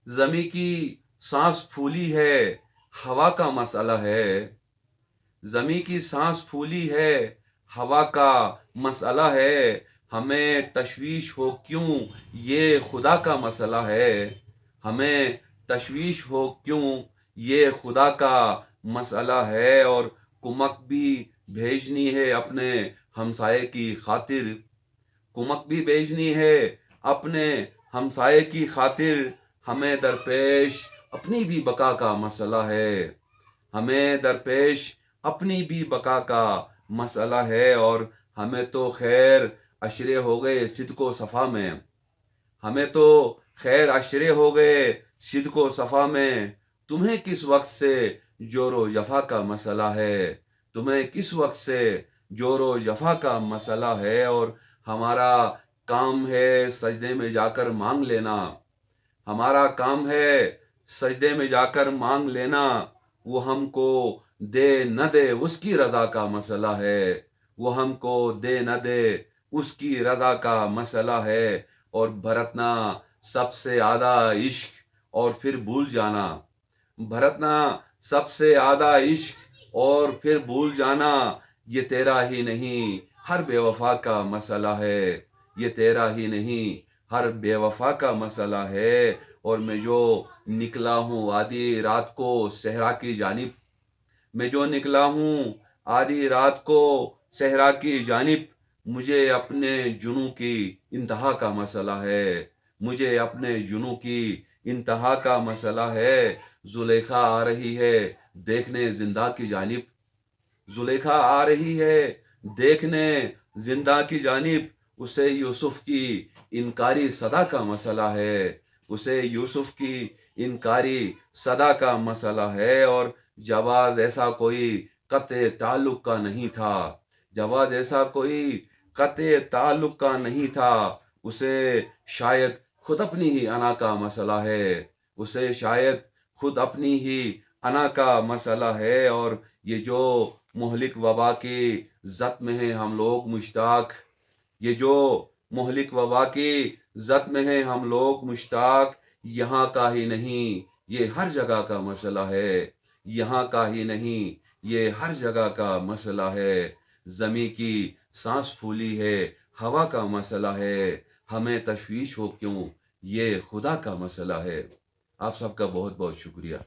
زمیں کی سانس پھولی ہے، ہوا کا مسئلہ ہے۔ زمیں کی سانس پھولی ہے، ہوا کا مسئلہ ہے۔ ہمیں تشویش ہو کیوں، یہ خدا کا مسئلہ ہے۔ ہمیں تشویش ہو کیوں، یہ خدا کا مسئلہ ہے۔ اور کمک بھی بھیجنی ہے اپنے ہمسائے کی خاطر، کمک بھی بھیجنی ہے اپنے ہمسائے کی خاطر۔ ہمیں درپیش اپنی بھی بقا کا مسئلہ ہے، ہمیں درپیش اپنی بھی بقا کا مسئلہ ہے۔ اور ہمیں تو خیر عشرے ہو گئے صدق و صفا میں، ہمیں تو خیر عشرے ہو گئے صدق و صفا میں۔ تمہیں کس وقت سے جور و جفا کا مسئلہ ہے، تمہیں کس وقت سے جور و جفا کا مسئلہ ہے۔ اور ہمارا کام ہے سجدے میں جا کر مانگ لینا، ہمارا کام ہے سجدے میں جا کر مانگ لینا۔ وہ ہم کو دے نہ دے اس کی رضا کا مسئلہ ہے، وہ ہم کو دے نہ دے اس کی رضا کا مسئلہ ہے۔ اور بھرتنا سب سے آدھا عشق اور پھر بھول جانا، بھرتنا سب سے آدھا عشق اور پھر بھول جانا۔ یہ تیرا ہی نہیں ہر بے وفا کا مسئلہ ہے، یہ تیرا ہی نہیں ہر بے وفا کا مسئلہ ہے۔ اور میں جو نکلا ہوں آدھی رات کو صحرا کی جانب، میں جو نکلا ہوں آدھی رات کو صحرا کی جانب، مجھے اپنے جنوں کی انتہا کا مسئلہ ہے، مجھے اپنے جنوں کی انتہا کا مسئلہ ہے۔ زلیخا آ رہی ہے دیکھنے زندہ کی جانب، زلیخا آ رہی ہے دیکھنے زندہ کی جانب۔ اسے یوسف کی انکاری صدا کا مسئلہ ہے، اسے یوسف کی انکاری صدا کا مسئلہ ہے۔ اور جواز ایسا کوئی قطع تعلق کا نہیں تھا، جواز ایسا کوئی قطع تعلق کا نہیں تھا۔ اسے شاید خود اپنی ہی انا کا مسئلہ ہے، اسے شاید خود اپنی ہی انا کا مسئلہ ہے۔ اور یہ جو مہلک وبا کی زد میں ہیں ہم لوگ مشتاق، یہ جو مہلک وبا کی زد میں ہیں ہم لوگ مشتاق، یہاں کا ہی نہیں یہ ہر جگہ کا مسئلہ ہے، یہاں کا ہی نہیں یہ ہر جگہ کا مسئلہ ہے۔ زمیں کی سانس پھولی ہے، ہوا کا مسئلہ ہے۔ ہمیں تشویش ہو کیوں، یہ خدا کا مسئلہ ہے۔ آپ سب کا بہت بہت شکریہ۔